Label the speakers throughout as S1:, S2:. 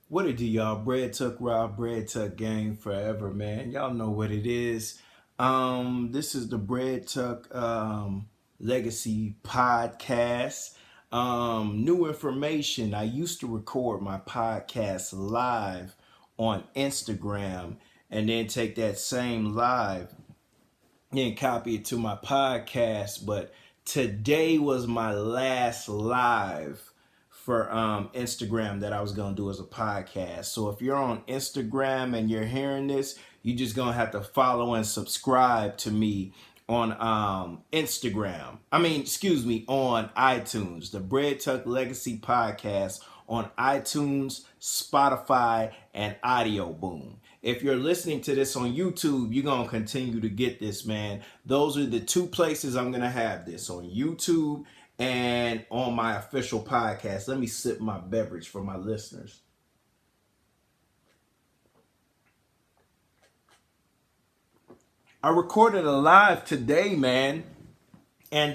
S1: What it do, y'all? Bread Tuck Rob, Bread Tuck Gang forever, man. Y'all know what it is. This is the Bread Tuck Legacy Podcast. New information. I used to record my podcast live on Instagram and then take that same live and copy it to my podcast. But today was my last live for Instagram that I was gonna do as a podcast. So if you're on Instagram and you're hearing this, you just gonna have to follow and subscribe to me on Instagram. Excuse me, on iTunes, the Bread Tuck Legacy Podcast on iTunes, Spotify, and Audio Boom. If you're listening to this on YouTube, you're going to continue to get this, man. Those are the two places I'm going to have this, on YouTube and on my official podcast. Let me sip my beverage for my listeners. I recorded a live today, man. And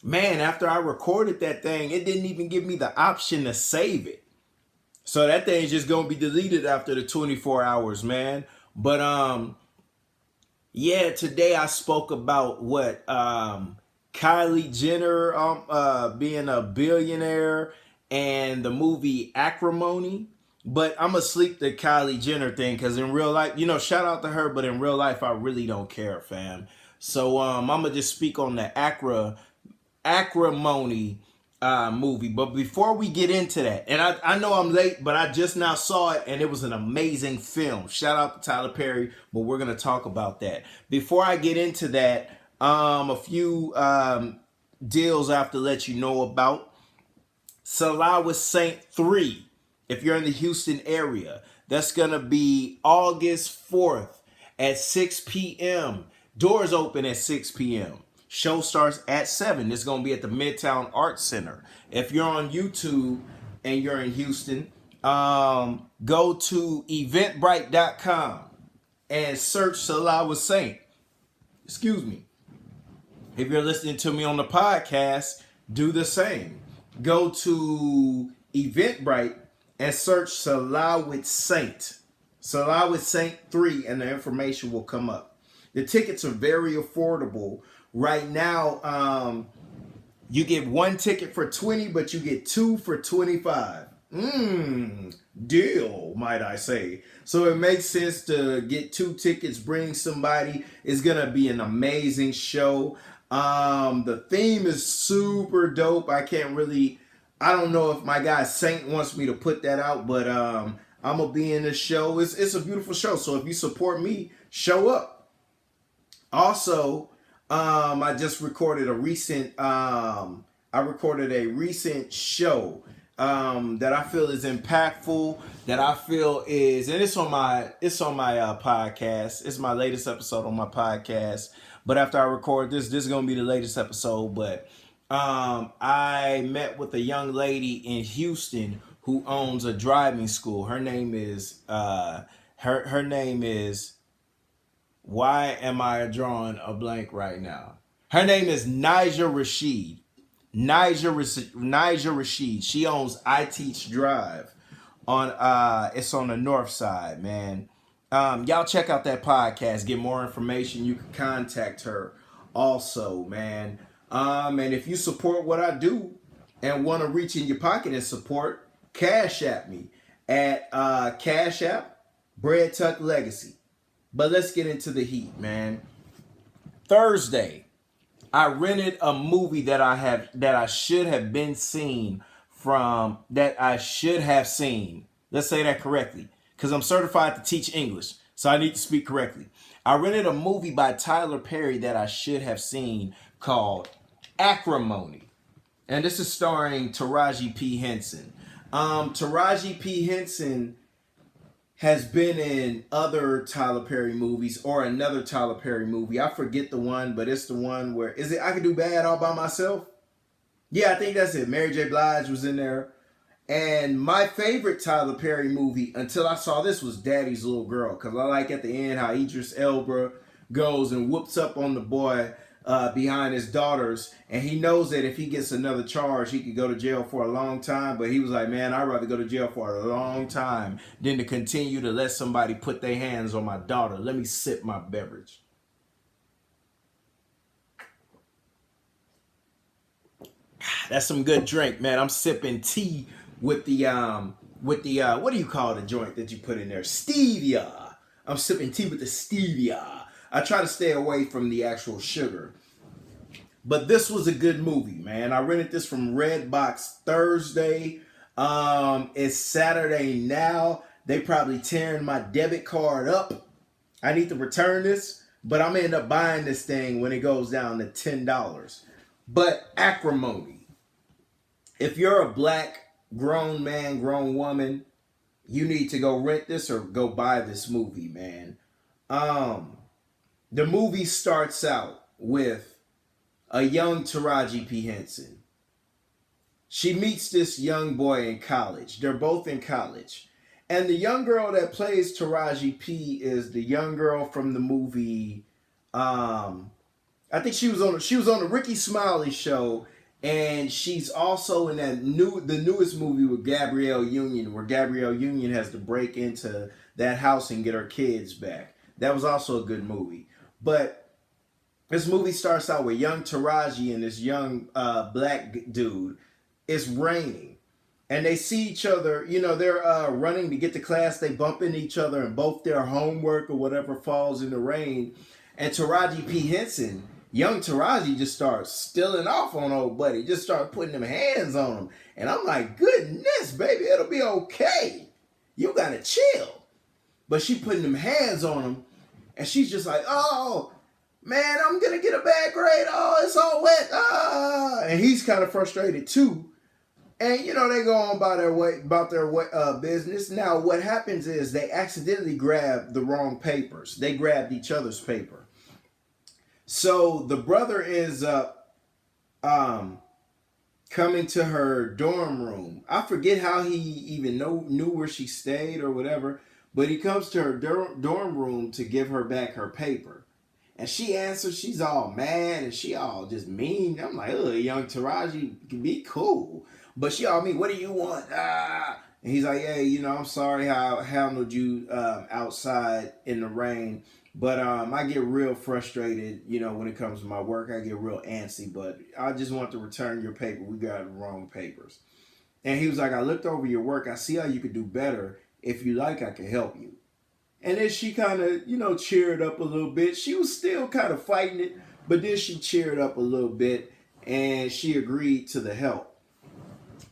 S1: man, after I recorded that thing, it didn't even give me the option to save it. So that thing's just gonna be deleted after the 24 hours, man. But yeah, today I spoke about what Kylie Jenner being a billionaire and the movie Acrimony. But I'm gonna sleep the Kylie Jenner thing because in real life, shout out to her, but in real life, I really don't care, fam. So I'm gonna just speak on the Acrimony movie. But before we get into that, and I know I'm late, but I just now saw it and it was an amazing film. Shout out to Tyler Perry, but we're going to talk about that. Before I get into that, a few deals I have to let you know about. Salah with Saint 3, if you're in the Houston area. That's going to be August 4th at 6 p.m. Doors open at 6 p.m. Show starts at 7. It's going to be at the Midtown Arts Center. If you're on YouTube and you're in Houston, go to eventbrite.com and search Salah with Saint. Excuse me. If you're listening to me on the podcast, do the same. Go to Eventbrite and search Salah with Saint. Salah with Saint 3, and the information will come up. The tickets are very affordable. Right now, you get one ticket for 20, but you get two for 25. Deal, might I say. So it makes sense to get two tickets, bring somebody. It's going to be an amazing show. The theme is super dope. I don't know if my guy Saint wants me to put that out, but I'm going to be in the show. It's a beautiful show. So if you support me, show up. Also, I just recorded a recent show that I feel is impactful, that I feel is, and it's on my podcast. It's my latest episode on my podcast. But after I record this is gonna be the latest episode. But I met with a young lady in Houston who owns a driving school. Her name is her name is. Why am I drawing a blank right now? Her name is Nija Rashid. Nija Rashid. She owns I Teach Drive on it's on the north side, man. Y'all check out that podcast, get more information. You can contact her also, man. And if you support what I do and want to reach in your pocket and support, Cash App me at Cash App Bread Tuck Legacy. But let's get into the heat, man. Thursday, I rented a movie that I should have seen. Let's say that correctly, because I'm certified to teach English, so I need to speak correctly. I rented a movie by Tyler Perry that I should have seen called Acrimony. And this is starring Taraji P. Henson. Taraji P. Henson has been in other Tyler Perry movies, or another Tyler Perry movie. I forget the one, but it's the one where, is it I Can Do Bad All By Myself? Yeah, I think that's it. Mary J. Blige was in there. And my favorite Tyler Perry movie until I saw this was Daddy's Little Girl, because I like at the end how Idris Elba goes and whoops up on the boy behind his daughters, and he knows that if he gets another charge, he could go to jail for a long time. But he was like, man, I'd rather go to jail for a long time than to continue to let somebody put their hands on my daughter. Let me sip my beverage. That's some good drink, man. I'm sipping tea with the what do you call the joint that you put in there? Stevia. I'm sipping tea with the stevia. I try to stay away from the actual sugar. But this was a good movie, man. I rented this from Redbox Thursday. It's Saturday now. They probably tearing my debit card up. I need to return this, but I'm gonna end up buying this thing when it goes down to $10. But Acrimony. If you're a black grown man, grown woman, you need to go rent this or go buy this movie, man. The movie starts out with a young Taraji P. Henson. She meets this young boy in college. They're both in college. And the young girl that plays Taraji P. is the young girl from the movie. I think she was on the Ricky Smiley show, and she's also in the newest movie with Gabrielle Union, where Gabrielle Union has to break into that house and get her kids back. That was also a good movie. But this movie starts out with young Taraji and this young black dude. It's raining. And they see each other, they're running to get to class. They bump into each other and both their homework or whatever falls in the rain. And Taraji P. Henson, young Taraji, just starts stealing off on old buddy. Just start putting them hands on him. And I'm like, goodness, baby, it'll be okay. You gotta chill. But she putting them hands on him. And she's just like, oh, man, I'm going to get a bad grade. Oh, it's all wet. And he's kind of frustrated too. And, they go on about their business. Now, what happens is they accidentally grab the wrong papers. They grabbed each other's paper. So the brother ends up coming to her dorm room. I forget how he even knew where she stayed or whatever. But he comes to her dorm room to give her back her paper. And she answers, she's all mad and she all just mean. I'm like, young Taraji can be cool. But she all mean, what do you want? And he's like, hey, I'm sorry how I handled you outside in the rain. But I get real frustrated, when it comes to my work. I get real antsy. But I just want to return your paper. We got the wrong papers. And he was like, I looked over your work. I see how you could do better. If you like, I can help you. And then she kind of, cheered up a little bit. She was still kind of fighting it, but then she cheered up a little bit and she agreed to the help.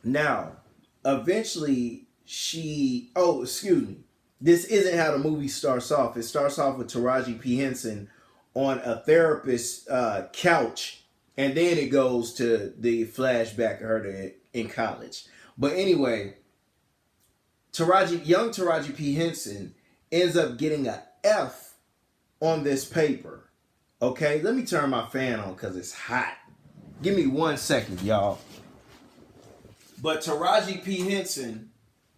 S1: Now, eventually this isn't how the movie starts off. It starts off with Taraji P. Henson on a therapist's couch, and then it goes to the flashback of her in college. But anyway, young Taraji P. Henson ends up getting an F on this paper. Okay, let me turn my fan on because it's hot. Give me 1 second, y'all. But Taraji P. Henson,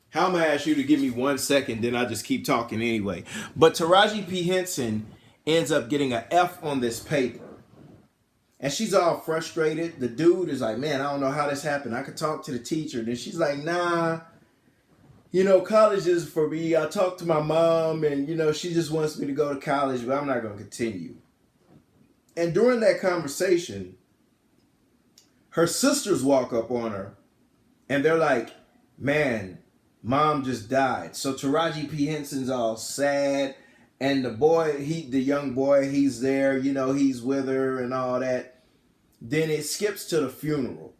S1: how am I ask you to give me 1 second, then I just keep talking anyway. But Taraji P. Henson ends up getting an F on this paper. And she's all frustrated. The dude is like, man, I don't know how this happened. I could talk to the teacher. Then she's like, nah. College is for me. I talked to my mom and, she just wants me to go to college, but I'm not going to continue. And during that conversation, her sisters walk up on her and they're like, man, mom just died. So Taraji P. Henson's all sad. And the young boy, he's there, he's with her and all that. Then it skips to the funeral.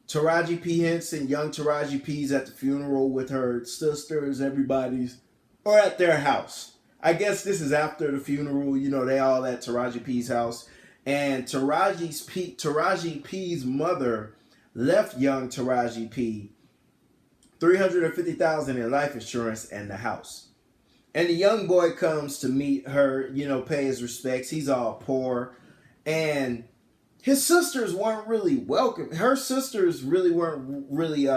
S1: Taraji P. Henson, young Taraji P's at the funeral with her sisters, everybody's, or at their house. I guess this is after the funeral, they all at Taraji P's house. And Taraji P's mother left young Taraji P $350,000 in life insurance and the house. And the young boy comes to meet her, pay his respects. He's all poor. And his sisters weren't really welcome. Her sisters really weren't really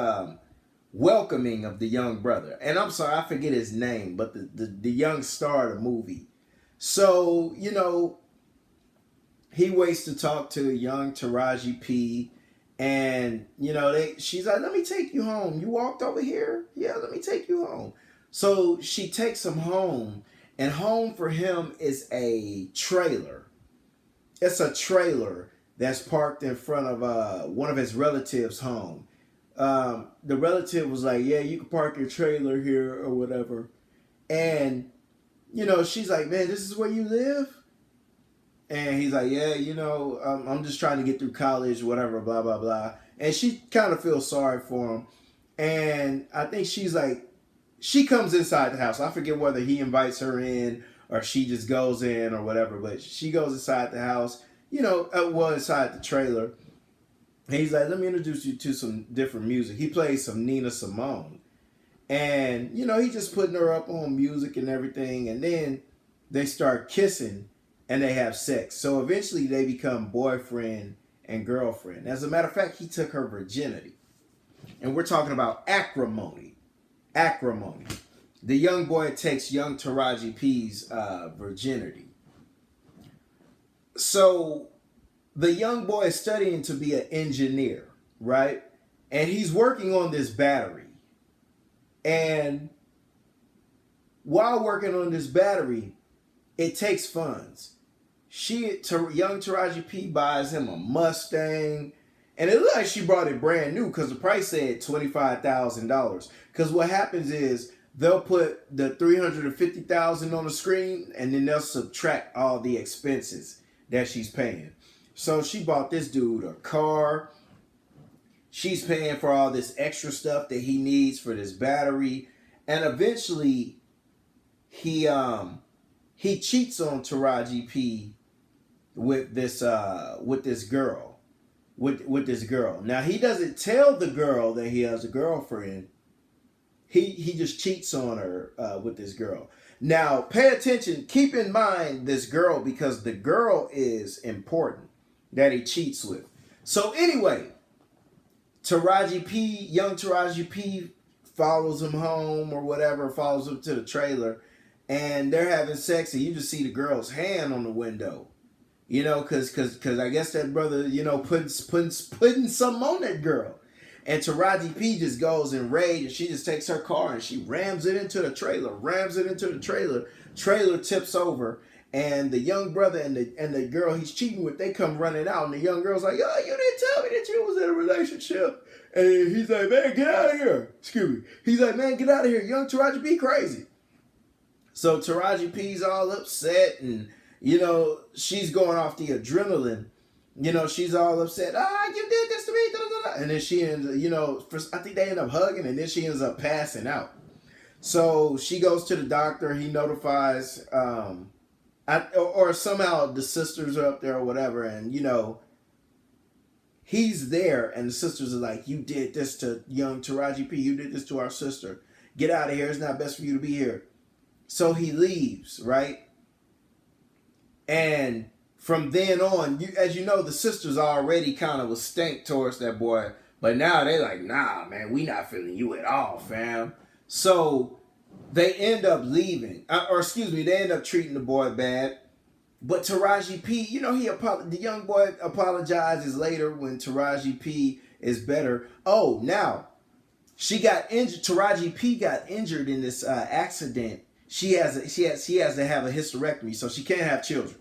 S1: welcoming of the young brother. And I'm sorry, I forget his name, but the young star of the movie. So, he waits to talk to young Taraji P. And she's like, let me take you home. You walked over here? Yeah, let me take you home. So she takes him home, and home for him is a trailer. It's a trailer that's parked in front of one of his relatives' home. The relative was like, yeah, you can park your trailer here or whatever. And, she's like, man, this is where you live? And he's like, yeah, I'm just trying to get through college, whatever, blah, blah, blah. And she kind of feels sorry for him. And I think she's like, she comes inside the house. I forget whether he invites her in or she just goes in or whatever. But she goes inside the house, inside the trailer. And he's like, let me introduce you to some different music. He plays some Nina Simone. And, he just putting her up on music and everything. And then they start kissing. And they have sex. So eventually they become boyfriend and girlfriend. As a matter of fact, he took her virginity. And we're talking about acrimony. Acrimony. The young boy takes young Taraji P's virginity. So the young boy is studying to be an engineer, right? And he's working on this battery. And while working on this battery, it takes funds. Young Taraji P buys him a Mustang, and it looks like she brought it brand new because the price said $25,000. Because what happens is they'll put the $350,000 on the screen, and then they'll subtract all the expenses that she's paying. So she bought this dude a car. She's paying for all this extra stuff that he needs for this battery, and eventually he cheats on Taraji P with this girl. Now he doesn't tell the girl that he has a girlfriend. He just cheats on her with this girl. Now pay attention, keep in mind this girl, because the girl is important that he cheats with. So anyway, young Taraji P follows him home or whatever, follows him to the trailer. And they're having sex, and you just see the girl's hand on the window, because I guess that brother, putting something on that girl. And Taraji P just goes in rage, and she just takes her car and she rams it into the trailer. Trailer tips over, and the young brother and the girl he's cheating with, they come running out, and the young girl's like, "Oh, you didn't tell me that you was in a relationship." And he's like, "Man, get out of here!" Excuse me. He's like, "Man, get out of here! Young Taraji P crazy." So Taraji P's all upset, and she's going off the adrenaline. She's all upset. You did this to me. Da, da, da. And then she ends, I think they end up hugging, and then she ends up passing out. So she goes to the doctor. He notifies, or somehow the sisters are up there or whatever, and he's there, and the sisters are like, "You did this to young Taraji P. You did this to our sister. Get out of here. It's not best for you to be here." So he leaves, right? And from then on, as you know, the sisters already kind of was stank towards that boy. But now they like, nah, man, we not feeling you at all, fam. So they end up leaving. They end up treating the boy bad. But Taraji P, the young boy apologizes later when Taraji P is better. Oh, now, she got injured. Taraji P got injured in this accident. She has to have a hysterectomy, so she can't have children.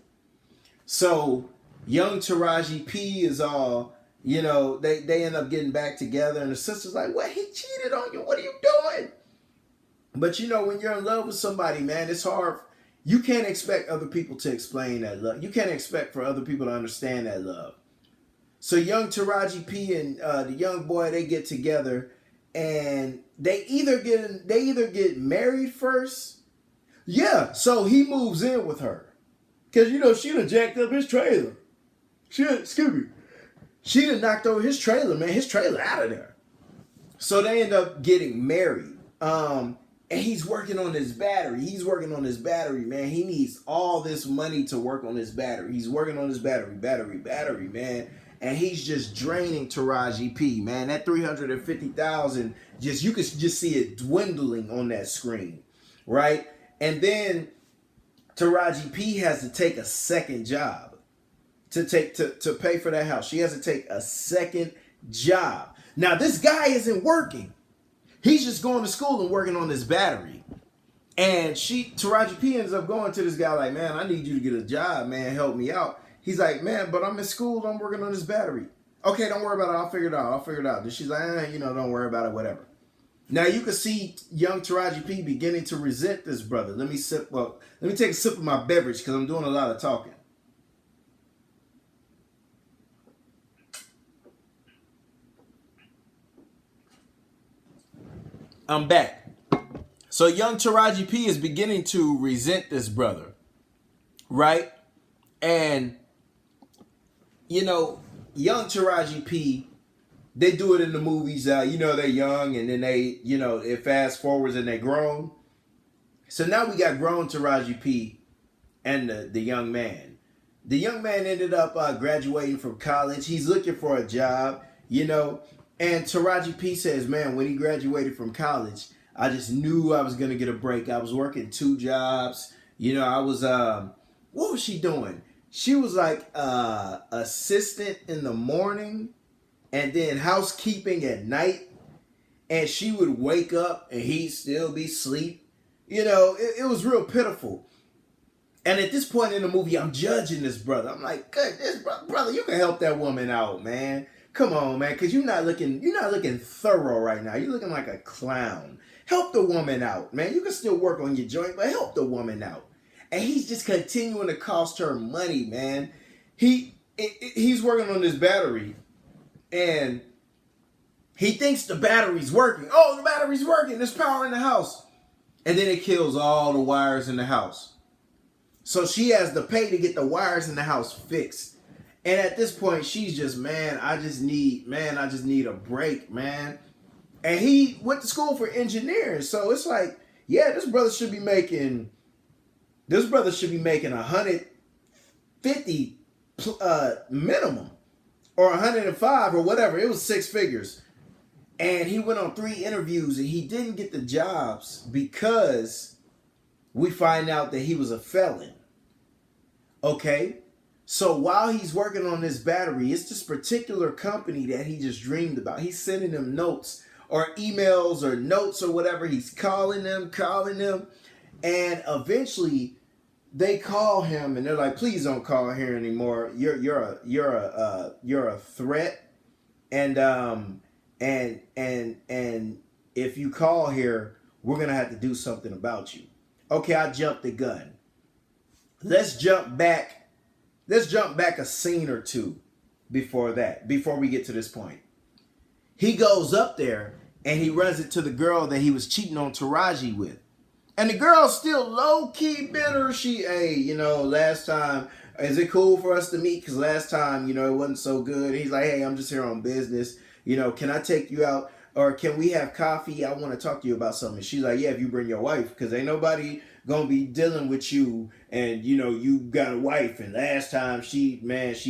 S1: So young Taraji P is all, they end up getting back together, and the sister's like, "What? He cheated on you? What are you doing?" But when you're in love with somebody, man, it's hard. You can't expect other people to explain that love. You can't expect for other people to understand that love. So young Taraji P and the young boy, they get together, and they either get married first. Yeah, so he moves in with her. Because, she done jacked up his trailer. She done knocked over his trailer, man. His trailer out of there. So they end up getting married. And he's working on his battery. Man. He needs all this money to work on his battery. He's working on his battery, man. And he's just draining Taraji P, man. That $350,000, you could just see it dwindling on that screen, right? And then Taraji P has to take a second job. to pay for that house. She has to take a second job. Now this guy isn't working. He's just going to school and working on this battery. And Taraji P ends up going to this guy like, man, I need you to get a job, man. Help me out. He's like, man, but I'm in school. I'm working on this battery. Okay, don't worry about it. I'll figure it out. Then she's like, don't worry about it, whatever. Now you can see young Taraji P beginning to resent this brother. Let me take a sip of my beverage because I'm doing a lot of talking. I'm back. So young Taraji P is beginning to resent this brother, right? And, young Taraji P, they do it in the movies. They're young and then it fast forwards and they're grown. So now we got grown Taraji P and the young man. The young man ended up graduating from college. He's looking for a job, and Taraji P says, man, when he graduated from college, I just knew I was going to get a break. I was working 2 jobs. I was, what was she doing? She was like assistant in the morning and then housekeeping at night. And she would wake up and he'd still be asleep. It was real pitiful. And at this point in the movie, I'm judging this brother. I'm like, goodness, brother, you can help that woman out, man. Come on, man, because you're not looking thorough right now. You're looking like a clown. Help the woman out, man. You can still work on your joint, but help the woman out. And he's just continuing to cost her money, man. He's working on this battery, and he thinks the battery's working. Oh, the battery's working. There's power in the house. And then it kills all the wires in the house. So she has to pay to get the wires in the house fixed. And at this point, she's just, man, I just need a break, man. And he went to school for engineering. So it's like, yeah, this brother should be making 150 minimum or 105 or whatever. It was 6 figures. And he went on 3 interviews and he didn't get the jobs because we find out that he was a felon. Okay? So while he's working on this battery, it's this particular company that he just dreamed about. He's sending them notes or emails or notes or whatever. He's calling them. And eventually they call him and they're like, please don't call here anymore. You're a threat. And if you call here, we're going to have to do something about you. Okay, I jumped the gun. Let's jump back a scene or 2 before we get to this point. He goes up there and he runs into the girl that he was cheating on Taraji with. And the girl's still low-key bitter. Last time, is it cool for us to meet? Because last time, it wasn't so good. He's like, hey, I'm just here on business. Can I take you out? Or can we have coffee? I want to talk to you about something. She's like, yeah, if you bring your wife. Because ain't nobody going to be dealing with you. And, you got a wife. And last time, she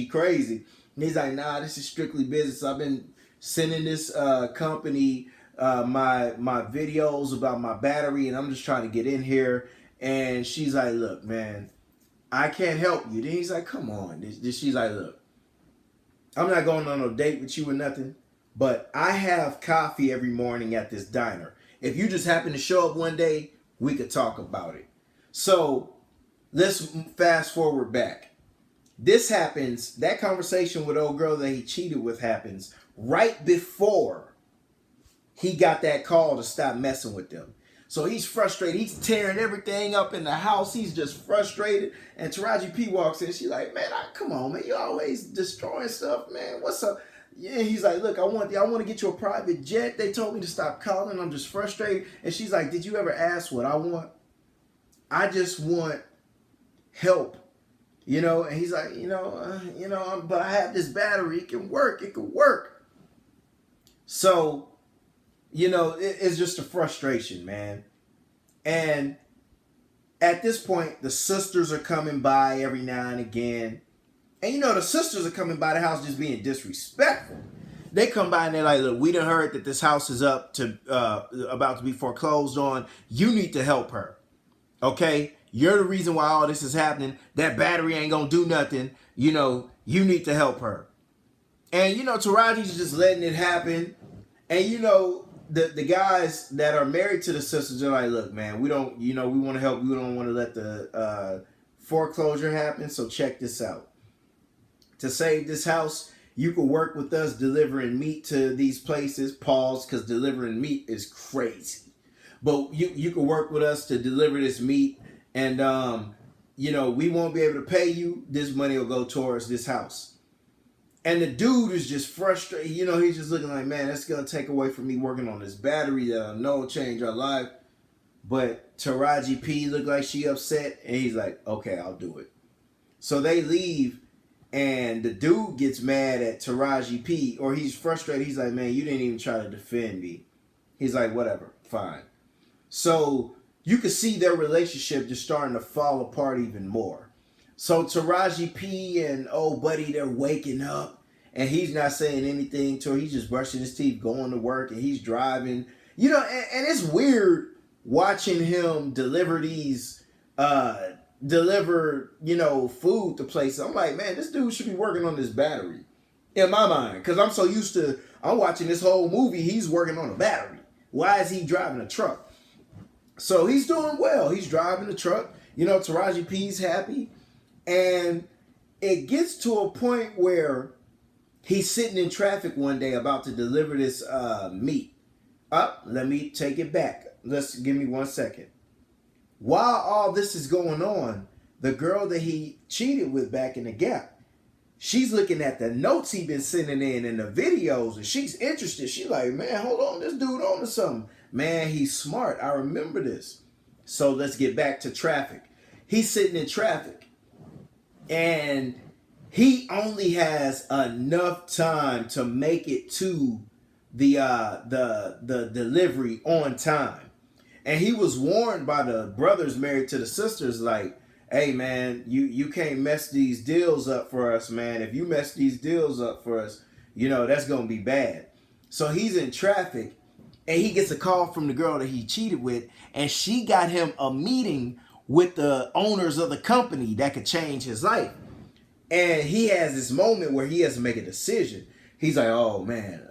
S1: crazy. And he's like, nah, this is strictly business. I've been sending this company my videos about my battery. And I'm just trying to get in here. And she's like, look, man, I can't help you. Then he's like, come on. She's like, look, I'm not going on no date with you or nothing. But I have coffee every morning at this diner. If you just happen to show up one day, we could talk about it. So let's fast forward back. This happens, that conversation with old girl that he cheated with happens right before he got that call to stop messing with them. So he's frustrated. He's tearing everything up in the house. He's just frustrated. And Taraji P walks in. She's like, man, come on, man. You always destroying stuff, man. What's up? Yeah, he's like, look, I want to get you a private jet. They told me to stop calling. I'm just frustrated. And she's like, did you ever ask what I want? I just want help, And he's like, but I have this battery. It can work. So, it's just a frustration, man. And at this point, the sisters are coming by every now and again. And the sisters are coming by the house just being disrespectful. They come by and they're like, look, we done heard that this house is about to be foreclosed on. You need to help her. Okay? You're the reason why all this is happening. That battery ain't gonna do nothing. You know, you need to help her. And, you know, Taraji's just letting it happen. And, you know, the guys that are married to the sisters are like, look, man, we don't, you know, we want to help. We don't want to let the foreclosure happen. So check this out. To save this house, you can work with us delivering meat to these places. Pause, because delivering meat is crazy. But you can work with us to deliver this meat. And, you know, we won't be able to pay you. This money will go towards this house. And the dude is just frustrated. You know, he's just looking like, man, that's going to take away from me working on this battery that I know will change our life. But Taraji P looked like she upset. And he's like, okay, I'll do it. So they leave. And the dude gets mad at Taraji P. Or he's frustrated. He's like, man, you didn't even try to defend me. He's like, whatever, fine. So you can see their relationship just starting to fall apart even more. So Taraji P and old buddy, they're waking up. And he's not saying anything to her. He's just brushing his teeth, going to work, and he's driving. You know, and it's weird watching him deliver these, you know, food to places. I'm like, man, this dude should be working on this battery. In my mind. Because I'm so used to, I'm watching this whole movie, he's working on a battery. Why is he driving a truck? So he's doing well. He's driving the truck. You know, Taraji P's happy. And it gets to a point where he's sitting in traffic one day about to deliver this meat. Let me take it back. Give me 1 second. While all this is going on, the girl that he cheated with back in the Gap, she's looking at the notes he been sending in and the videos, and she's interested. She's like, man, hold on, this dude on to something. Man, he's smart. I remember this. So let's get back to traffic. He's sitting in traffic, and he only has enough time to make it to the delivery on time. And he was warned by the brothers married to the sisters, like, hey man, you can't mess these deals up for us, man. If you mess these deals up for us, you know, that's gonna be bad. So he's in traffic, and he gets a call from the girl that he cheated with, and she got him a meeting with the owners of the company that could change his life. And he has this moment where he has to make a decision. He's like, oh man,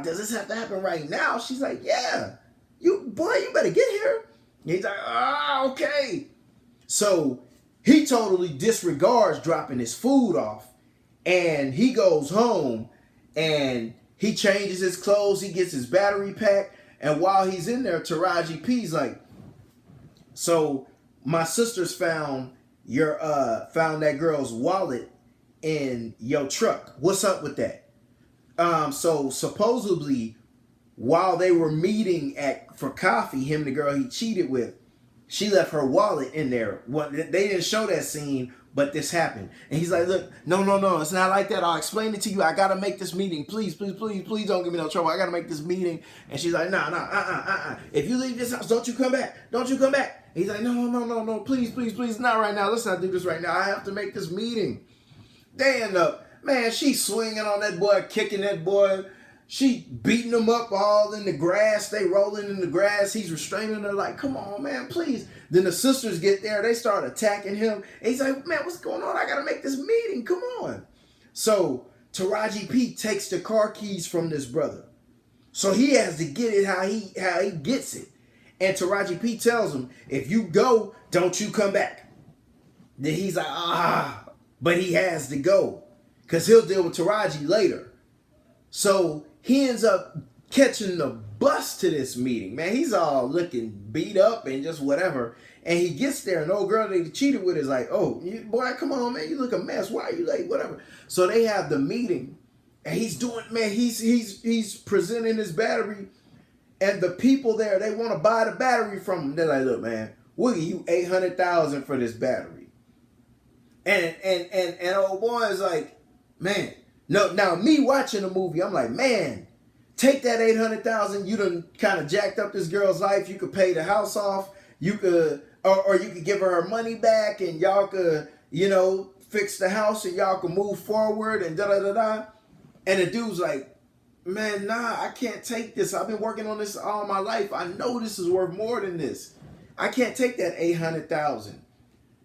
S1: does this have to happen right now? She's like, yeah, you better get here. And he's like, okay. So he totally disregards dropping his food off, and he goes home and he changes his clothes. He gets his battery pack. And while he's in there, Taraji P's like, so my sisters found that girl's wallet in your truck. What's up with that? So supposedly, while they were meeting for coffee, him and the girl he cheated with, she left her wallet in there. They didn't show that scene, but this happened. And he's like, look, no, it's not like that. I'll explain it to you. I got to make this meeting. Please don't give me no trouble. I got to make this meeting. And she's like, nah. If you leave this house, don't you come back. He's like, no, please, not right now. Let's not do this right now. I have to make this meeting. They end up, man, she's swinging on that boy, kicking that boy. She beating him up all in the grass. They rolling in the grass. He's restraining her like, come on, man, please. Then the sisters get there. They start attacking him. And he's like, man, what's going on? I got to make this meeting. Come on. So Taraji P takes the car keys from this brother. So he has to get it how he gets it. And Taraji P tells him, if you go, don't you come back. Then he's like, but he has to go because he'll deal with Taraji later. So he ends up catching the bus to this meeting. Man, he's all looking beat up and just whatever. And he gets there, and the old girl that he cheated with is like, oh, boy, come on, man, you look a mess. Why are you late? Whatever. So they have the meeting, and he's doing, man, he's presenting his battery. And the people there, they want to buy the battery from him. They're like, look, man, we'll give you $800,000 for this battery. And old boy is like, man, no. Now me watching the movie, I'm like, man, take that $800,000. You done kind of jacked up this girl's life. You could pay the house off. You could, or you could give her money back, and y'all could, you know, fix the house, and y'all could move forward, and da. And the dude's like, man, nah, I can't take this. I've been working on this all my life. I know this is worth more than this. I can't take that 800,000.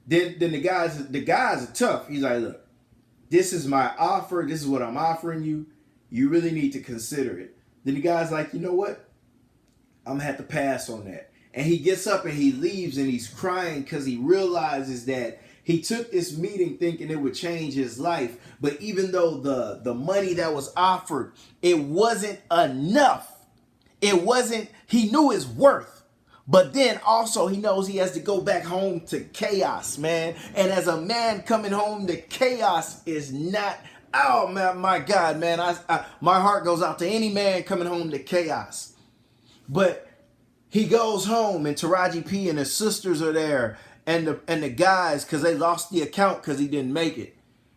S1: Then the guys are tough. He's like, look, this is my offer. This is what I'm offering you. You really need to consider it. Then the guy's like, you know what? I'm gonna have to pass on that. And he gets up and he leaves and he's crying because he realizes that he took this meeting thinking it would change his life. But even though the money that was offered, it wasn't enough. It wasn't, he knew his worth. But then also he knows he has to go back home to chaos, man. And as a man coming home to chaos is not, oh man, my God, man. My heart goes out to any man coming home to chaos. But he goes home and Taraji P and his sisters are there. And the guys, because they lost the account because he didn't make it.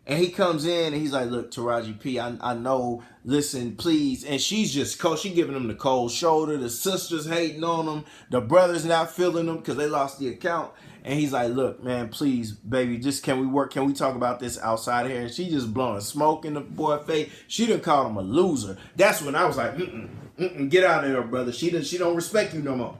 S1: And he comes in and he's like, look, Taraji P, I know, listen, please. And she's just cold. She giving him the cold shoulder. The sisters hating on him. The brothers not feeling him because they lost the account. And he's like, look, man, please, baby, just can we work? Can we talk about this outside of here? And she just blowing smoke in the boy's face. She done called him a loser. That's when I was like, get out of there, brother. She don't respect you no more.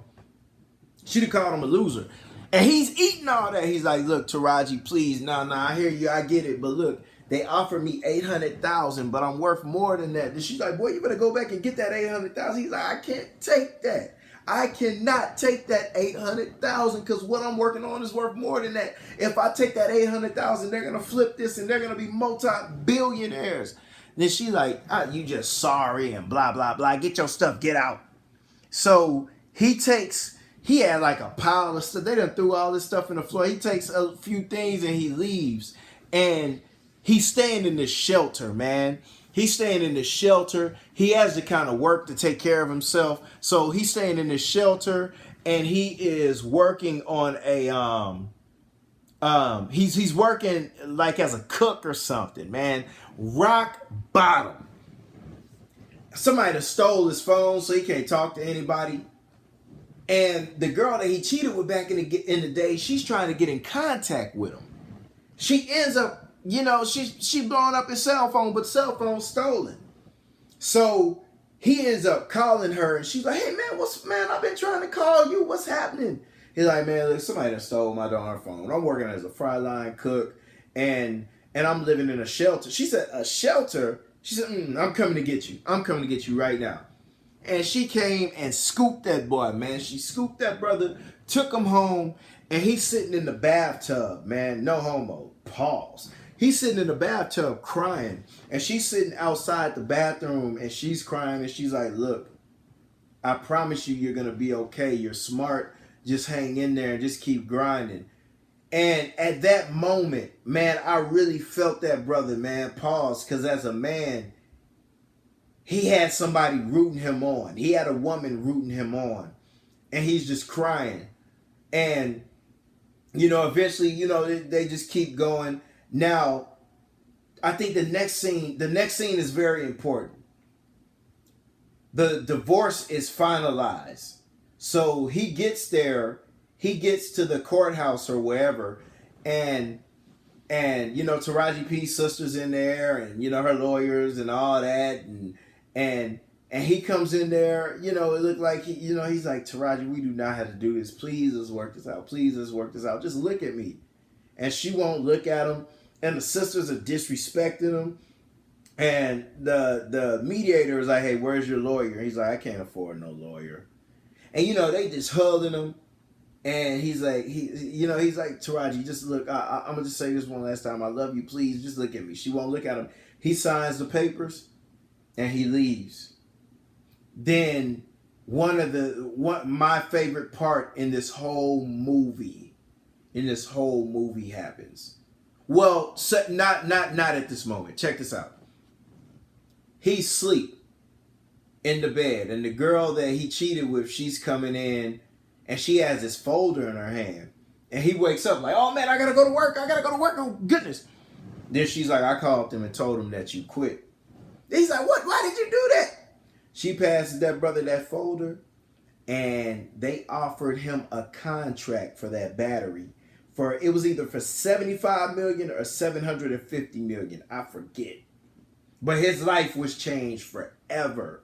S1: She done called him a loser. And he's eating all that. He's like, look, Taraji, please. Nah, I hear you. I get it. But look, they offered me 800,000, but I'm worth more than that. And she's like, boy, you better go back and get that 800,000. He's like, I can't take that. I cannot take that 800,000 because what I'm working on is worth more than that. If I take that 800,000, they're going to flip this and they're going to be multi-billionaires. Then she's like, you just sorry and blah, blah, blah. Get your stuff. Get out. So he had like a pile of stuff. They done threw all this stuff in the floor. He takes a few things and he leaves. And he's staying in this shelter, man. He's staying in this shelter. He has to kind of work to take care of himself. So he's staying in this shelter and he is working on a he's working like as a cook or something, man. Rock bottom. Somebody done stole his phone so he can't talk to anybody. And the girl that he cheated with back in the day, she's trying to get in contact with him. She ends up, she blowing up his cell phone, but the cell phone's stolen. So he ends up calling her, and she's like, hey, man, I've been trying to call you. What's happening? He's like, man, look, somebody done stole my darn phone. I'm working as a fry line cook, and I'm living in a shelter. She said, a shelter? She said, I'm coming to get you. I'm coming to get you right now. And she came and scooped that boy, man. She scooped that brother, took him home, and he's sitting in the bathtub, man. No homo. Pause. He's sitting in the bathtub crying, and she's sitting outside the bathroom, and she's crying, and she's like, look, I promise you you're going to be okay. You're smart. Just hang in there and just keep grinding. And at that moment, man, I really felt that brother, man. Pause, because as a man, he had somebody rooting him on. He had a woman rooting him on. And he's just crying. And, eventually, they just keep going. Now, I think the next scene is very important. The divorce is finalized. So he gets there. He gets to the courthouse or wherever. And Taraji P's sister's in there. And, her lawyers and all that. And he comes in there, it looked like, he's like, Taraji, we do not have to do this. Please, let's work this out. Please, let's work this out. Just look at me. And she won't look at him. And the sisters are disrespecting him. And the mediator is like, hey, where's your lawyer? He's like, I can't afford no lawyer. And, they just hugging him. And he's like, he's like, Taraji, just look, I'm going to just say this one last time. I love you. Please, just look at me. She won't look at him. He signs the papers. And he leaves. Then my favorite part in this whole movie happens. Well, not at this moment. Check this out. He's asleep in the bed, and the girl that he cheated with, she's coming in, and she has this folder in her hand, and he wakes up like, oh man, I gotta go to work. Oh goodness. Then she's like, I called him and told him that you quit. He's like, what? Why did you do that? She passes that brother that folder, and they offered him a contract for that battery. It was either for $75 million or $750 million. I forget. But his life was changed forever.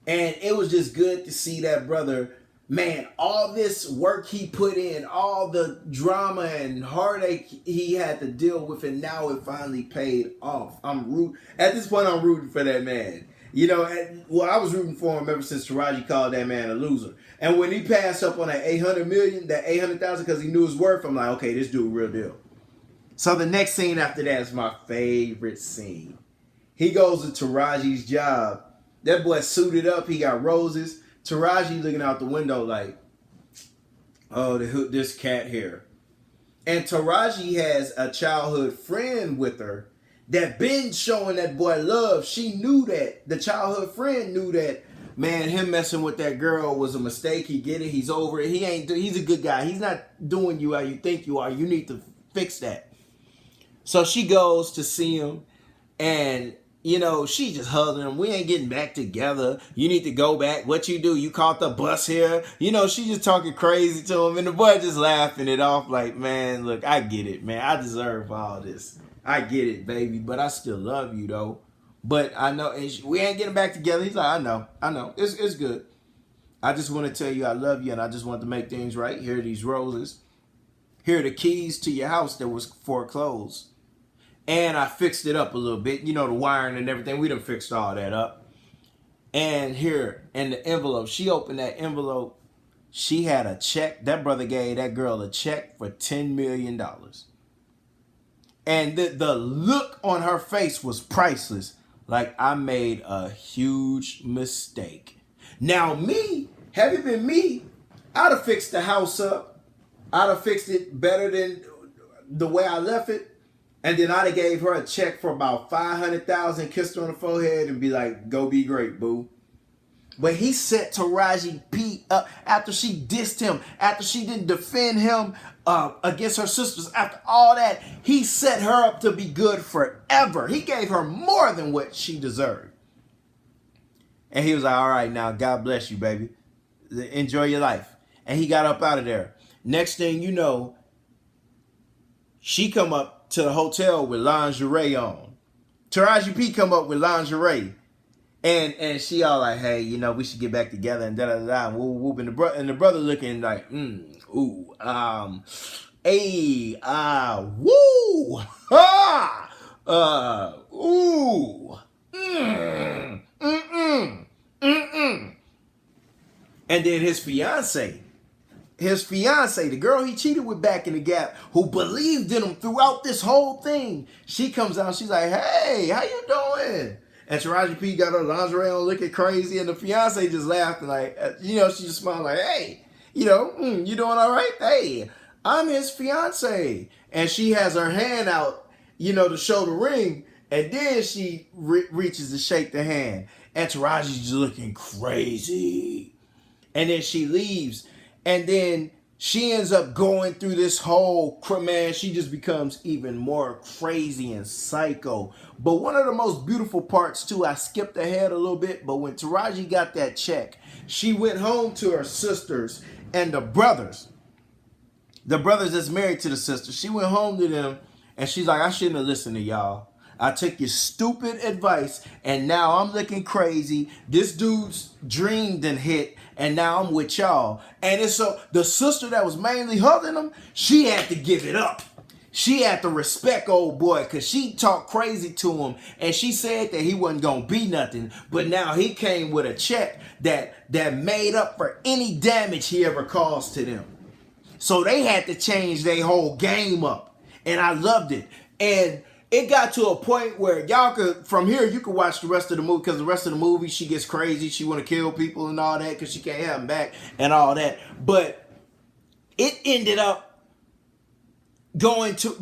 S1: And it was just good to see that brother man, all this work he put in, all the drama and heartache he had to deal with, and now it finally paid off. At this point, I'm rooting for that man. You know, I was rooting for him ever since Taraji called that man a loser. And when he passed up on that 800 million, that 800,000, because he knew his worth, I'm like, okay, this dude real deal. So the next scene after that is my favorite scene. He goes to Taraji's job. That boy suited up. He got roses. Taraji looking out the window like, oh, this cat here. And Taraji has a childhood friend with her that been showing that boy love. She knew that. The childhood friend knew that, man, him messing with that girl was a mistake. He get it. He's over it. He's a good guy. He's not doing you how you think you are. You need to fix that. So she goes to see him, and you know, she just hugging him. We ain't getting back together. You need to go back. What you do? You caught the bus here. You know, she just talking crazy to him, and the boy just laughing it off like, man, look, I get it, man. I deserve all this. I get it, baby, but I still love you, though. But I know, and we ain't getting back together. He's like, I know. It's good. I just want to tell you I love you, and I just want to make things right. Here are these roses. Here are the keys to your house that was foreclosed. And I fixed it up a little bit. You know, the wiring and everything. We done fixed all that up. And here, in the envelope, she opened that envelope. She had a check. That brother gave that girl a check for $10 million. And the look on her face was priceless. Like, I made a huge mistake. Now, had it been me, I'd have fixed the house up. I'd have fixed it better than the way I left it. And then I'd have gave her a check for about $500,000, kissed her on the forehead, and be like, go be great, boo. But he set Taraji P up after she dissed him, after she didn't defend him against her sisters. After all that, he set her up to be good forever. He gave her more than what she deserved. And he was like, all right, now, God bless you, baby. Enjoy your life. And he got up out of there. Next thing you know, she come up to the hotel with lingerie on. Taraji P come up with lingerie. And she all like, hey, you know, we should get back together and da-da-da-da. And whoop, whoop. And the brother looking like, woo, ha, ooh, And then his fiance, the girl he cheated with back in the Gap, who believed in him throughout this whole thing, she comes out, she's like, hey, how you doing? And Taraji P got her lingerie on looking crazy, and the fiance just laughed, like, you know, she just smiled like, hey, you know, you doing all right? Hey, I'm his fiance. And she has her hand out, you know, to show the ring, and then she reaches to shake the hand. And Taraji's just looking crazy. And then she leaves. And then she ends up going through this whole, man, she just becomes even more crazy and psycho. But one of the most beautiful parts too, I skipped ahead a little bit, but when Taraji got that check, she went home to her sisters and the brothers that's married to the sisters. She went home to them and she's like, I shouldn't have listened to y'all. I took your stupid advice and now I'm looking crazy. This dude's dream done hit and now I'm with y'all. And it's so the sister that was mainly hugging him, she had to give it up. She had to respect old boy because she talked crazy to him and she said that he wasn't going to be nothing. But now he came with a check that made up for any damage he ever caused to them. So they had to change their whole game up. And I loved it. And it got to a point where y'all could, from here, you could watch the rest of the movie because the rest of the movie, she gets crazy. She want to kill people and all that because she can't have them back and all that. But it ended up going to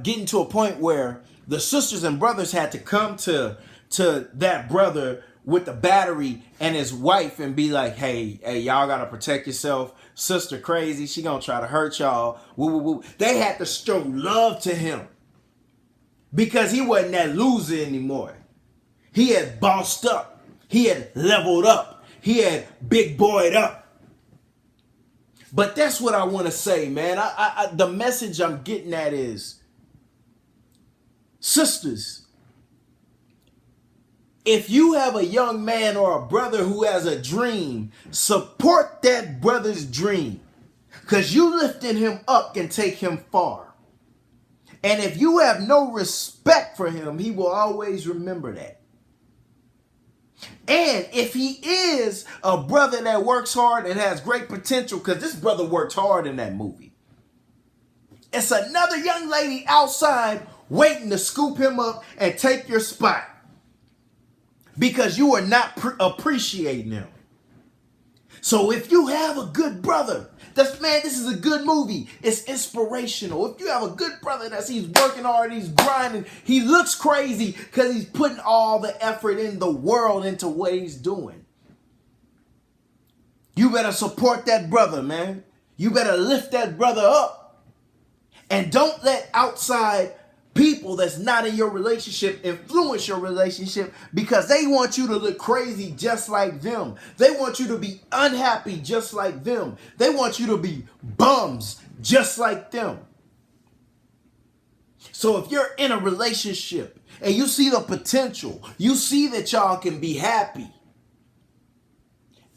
S1: getting to a point where the sisters and brothers had to come to that brother with the battery and his wife and be like, hey, y'all got to protect yourself. Sister crazy. She going to try to hurt y'all. Woo, woo, woo. They had to show love to him. Because he wasn't that loser anymore. He had bossed up. He had leveled up. He had big boyed up. But that's what I want to say, man. The message I'm getting at is, sisters, If you have a young man or a brother who has a dream, support that brother's dream. Because you lifting him up can take him far. And if you have no respect for him, he will always remember that. And if he is a brother that works hard and has great potential, because this brother worked hard in that movie, it's another young lady outside waiting to scoop him up and take your spot because you are not appreciating him. So if you have a good brother, this is a good movie. It's inspirational. If you have a good brother he's working hard, he's grinding, he looks crazy because he's putting all the effort in the world into what he's doing. You better support that brother, man. You better lift that brother up. And don't let outside people that's not in your relationship influence your relationship because they want you to look crazy just like them. They want you to be unhappy just like them. They want you to be bums just like them. So if you're in a relationship and you see the potential, you see that y'all can be happy,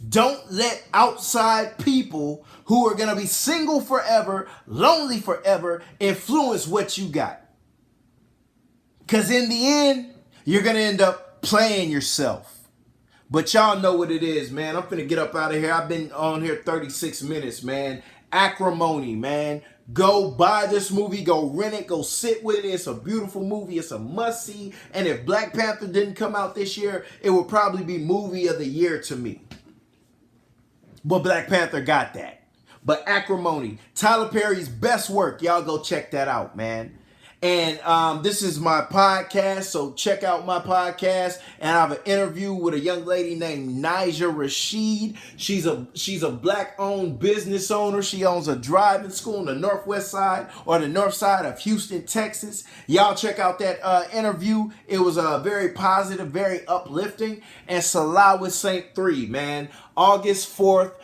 S1: don't let outside people who are going to be single forever, lonely forever, influence what you got. Because in the end, you're going to end up playing yourself. But y'all know what it is, man. I'm finna get up out of here. I've been on here 36 minutes, man. Acrimony, man. Go buy this movie. Go rent it. Go sit with it. It's a beautiful movie. It's a must-see. And if Black Panther didn't come out this year, it would probably be movie of the year to me. But Black Panther got that. But Acrimony, Tyler Perry's best work. Y'all go check that out, man. And this is my podcast, so check out my podcast. And I have an interview with a young lady named Nija Rashid. She's a black-owned business owner. She owns a driving school on the northwest side or the north side of Houston, Texas. Y'all check out that interview. It was very positive, very uplifting. And Salah with Saint 3, man. August 4th.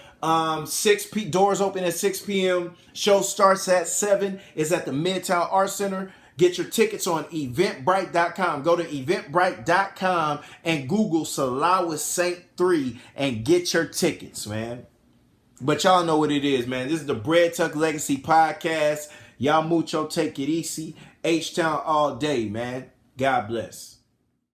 S1: Doors open at 6 p.m. Show starts at 7. It's at the Midtown Art Center. Get your tickets on eventbrite.com. Go to eventbrite.com and Google Salah with Saint 3 and get your tickets, man. But y'all know what it is, man. This is the Bread Tuck Legacy Podcast. Y'all mucho, take it easy. H-Town all day, man. God bless.